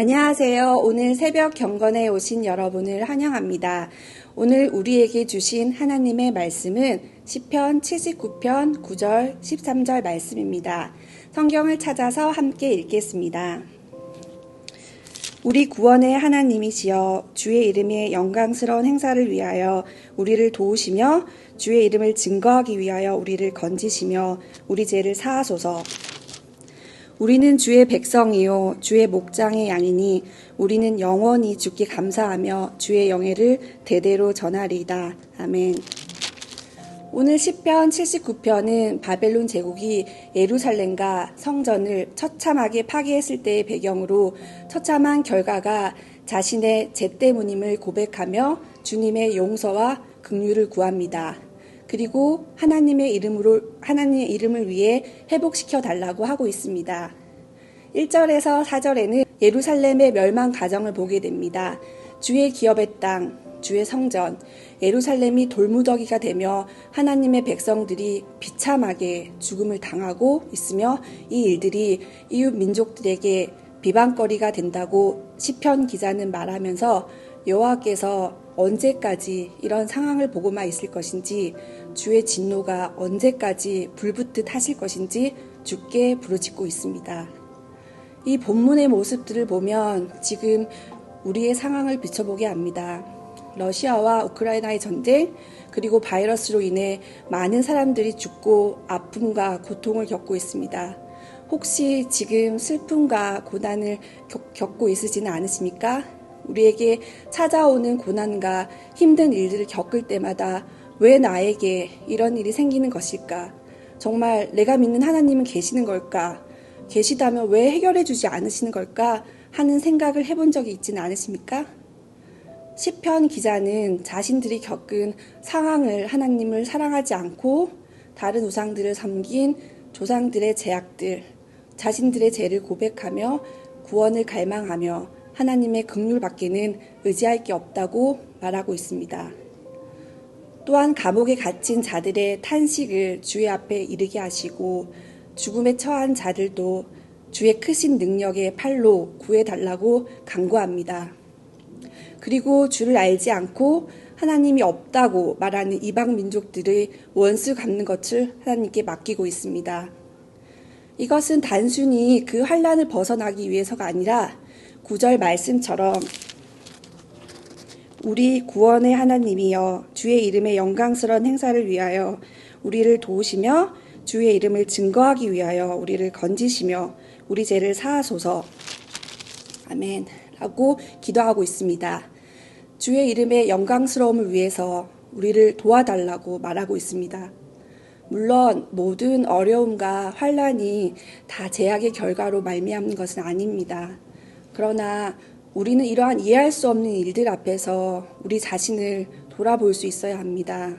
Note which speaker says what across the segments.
Speaker 1: 안녕하세요. 오늘 새벽 경건에 오신 여러분을 환영합니다. 오늘 우리에게 주신 하나님의 말씀은 시편 79편 9절 13절 말씀입니다. 성경을 찾아서 함께 읽겠습니다. 우리 구원의 하나님이시여, 주의 이름의 영광스러운 행사를 위하여 우리를 도우시며 주의 이름을 증거하기 위하여 우리를 건지시며 우리 죄를 사하소서. 우리는 주의 백성이요 주의 목장의 양이니 우리는 영원히 주께 감사하며 주의 영예를 대대로 전하리이다. 아멘. 오늘 시편 79편은 바벨론 제국이 예루살렘과 성전을 처참하게 파괴했을 때의 배경으로 처참한 결과가 자신의 죄 때문임을 고백하며 주님의 용서와 긍휼을 구합니다. 그리고 하나님의 이름을 위해 회복시켜 달라고 하고 있습니다. 1절에서 4절에는 예루살렘의 멸망 과정을 보게 됩니다. 주의 기업의 땅, 주의 성전, 예루살렘이 돌무더기가 되며 하나님의 백성들이 비참하게 죽음을 당하고 있으며 이 일들이 이웃 민족들에게 비방거리가 된다고 시편 기자는 말하면서 여호와께서 언제까지 이런 상황을 보고만 있을 것인지, 주의 진노가 언제까지 불붙듯 하실 것인지 주께 부르짖고 있습니다. 이 본문의 모습들을 보면 지금 우리의 상황을 비춰보게 합니다. 러시아와 우크라이나의 전쟁, 그리고 바이러스로 인해 많은 사람들이 죽고 아픔과 고통을 겪고 있습니다. 혹시 지금 슬픔과 고난을 겪고 있으지는 않으십니까? 우리에게 찾아오는 고난과 힘든 일들을 겪을 때마다 왜 나에게 이런 일이 생기는 것일까? 정말 내가 믿는 하나님은 계시는 걸까? 계시다면 왜 해결해 주지 않으시는 걸까? 하는 생각을 해본 적이 있지는 않으십니까? 시편 기자는 자신들이 겪은 상황을 하나님을 사랑하지 않고 다른 우상들을 섬긴 조상들의 죄악들, 자신들의 죄를 고백하며 구원을 갈망하며 하나님의 긍휼밖에는 의지할 게 없다고 말하고 있습니다. 또한 감옥에 갇힌 자들의 탄식을 주의 앞에 이르게 하시고 죽음에 처한 자들도 주의 크신 능력의 팔로 구해달라고 간구합니다. 그리고 주를 알지 않고 하나님이 없다고 말하는 이방 민족들의 원수 갚는 것을 하나님께 맡기고 있습니다. 이것은 단순히 그 환난을 벗어나기 위해서가 아니라 9절 말씀처럼 우리 구원의 하나님이여, 주의 이름의 영광스러운 행사를 위하여 우리를 도우시며 주의 이름을 증거하기 위하여 우리를 건지시며 우리 죄를 사하소서. 아멘. 라고 기도하고 있습니다. 주의 이름의 영광스러움을 위해서 우리를 도와달라고 말하고 있습니다. 물론 모든 어려움과 환난이 다 죄악의 결과로 말미암는 것은 아닙니다. 그러나 우리는 이러한 이해할 수 없는 일들 앞에서 우리 자신을 돌아볼 수 있어야 합니다.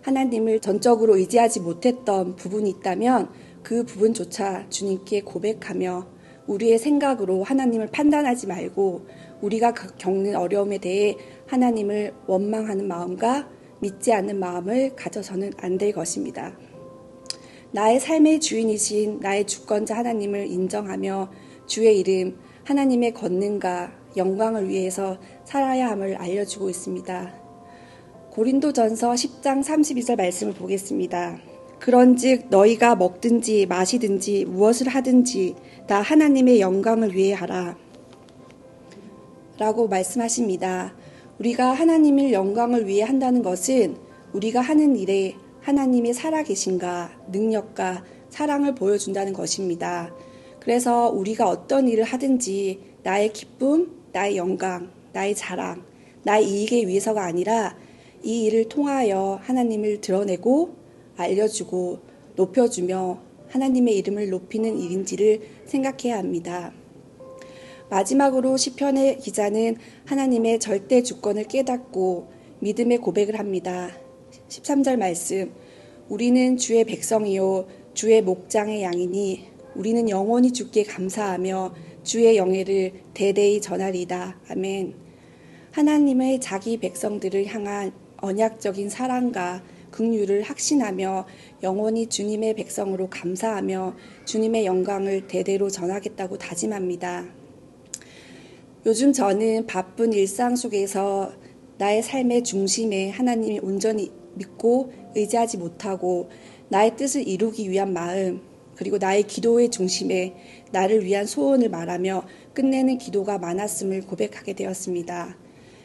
Speaker 1: 하나님을 전적으로 의지하지 못했던 부분이 있다면 그 부분조차 주님께 고백하며 우리의 생각으로 하나님을 판단하지 말고 우리가 겪는 어려움에 대해 하나님을 원망하는 마음과 믿지 않는 마음을 가져서는 안 될 것입니다. 나의 삶의 주인이신 나의 주권자 하나님을 인정하며 주의 이름, 하나님의 권능과 영광을 위해서 살아야 함을 알려주고 있습니다. 고린도전서 10장 32절 말씀을 보겠습니다. 그런즉 너희가 먹든지 마시든지 무엇을 하든지 다 하나님의 영광을 위해 하라 라고 말씀하십니다. 우리가 하나님의 영광을 위해 한다는 것은 우리가 하는 일에 하나님의 살아계신가 능력과 사랑을 보여준다는 것입니다. 그래서 우리가 어떤 일을 하든지 나의 기쁨, 나의 영광, 나의 자랑, 나의 이익에 위해서가 아니라 이 일을 통하여 하나님을 드러내고 알려주고 높여주며 하나님의 이름을 높이는 일인지를 생각해야 합니다. 마지막으로 시편의 기자는 하나님의 절대 주권을 깨닫고 믿음의 고백을 합니다. 13절 말씀, 우리는 주의 백성이요 주의 목장의 양이니 우리는 영원히 주께 감사하며 주의 영예를 대대히 전하리이다. 아멘. 하나님의 자기 백성들을 향한 언약적인 사랑과 긍휼을 확신하며 영원히 주님의 백성으로 감사하며 주님의 영광을 대대로 전하겠다고 다짐합니다. 요즘 저는 바쁜 일상 속에서 나의 삶의 중심에 하나님이 온전히 믿고 의지하지 못하고 나의 뜻을 이루기 위한 마음, 그리고 나의 기도의 중심에 나를 위한 소원을 말하며 끝내는 기도가 많았음을 고백하게 되었습니다.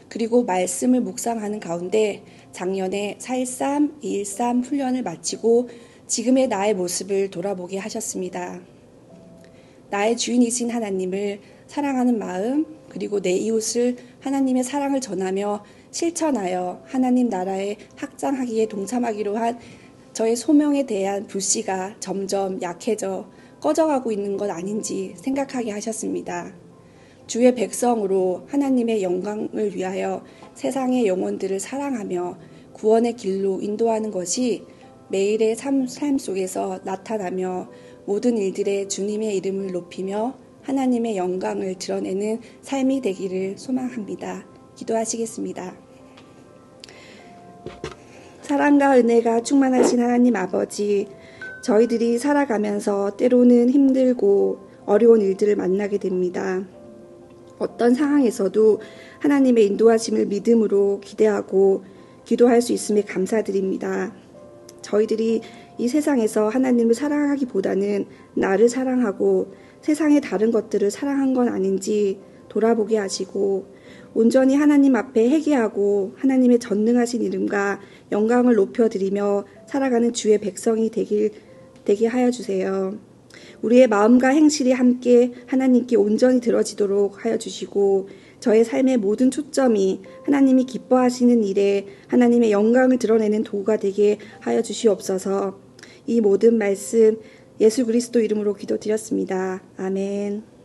Speaker 1: 그리고 말씀을 묵상하는 가운데 작년에 4.13, 2.13 훈련을 마치고 지금의 나의 모습을 돌아보게 하셨습니다. 나의 주인이신 하나님을 사랑하는 마음, 그리고 내 이웃을 하나님의 사랑을 전하며 실천하여 하나님 나라에 확장하기에 동참하기로 한 저의 소명에 대한 불씨가 점점 약해져 꺼져가고 있는 것 아닌지 생각하게 하셨습니다. 주의 백성으로 하나님의 영광을 위하여 세상의 영혼들을 사랑하며 구원의 길로 인도하는 것이 매일의 삶 속에서 나타나며 모든 일들에 주님의 이름을 높이며 하나님의 영광을 드러내는 삶이 되기를 소망합니다. 기도하시겠습니다. 사랑과 은혜가 충만하신 하나님 아버지, 저희들이 살아가면서 때로는 힘들고 어려운 일들을 만나게 됩니다. 어떤 상황에서도 하나님의 인도하심을 믿음으로 기대하고 기도할 수 있음에 감사드립니다. 저희들이 이 세상에서 하나님을 사랑하기보다는 나를 사랑하고 세상의 다른 것들을 사랑한 건 아닌지 돌아보게 하시고 온전히 하나님 앞에 회개하고 하나님의 전능하신 이름과 영광을 높여드리며 살아가는 주의 백성이 되게 하여 주세요. 우리의 마음과 행실이 함께 하나님께 온전히 들어지도록 하여 주시고 저의 삶의 모든 초점이 하나님이 기뻐하시는 일에 하나님의 영광을 드러내는 도구가 되게 하여 주시옵소서. 이 모든 말씀 예수 그리스도 이름으로 기도드렸습니다. 아멘.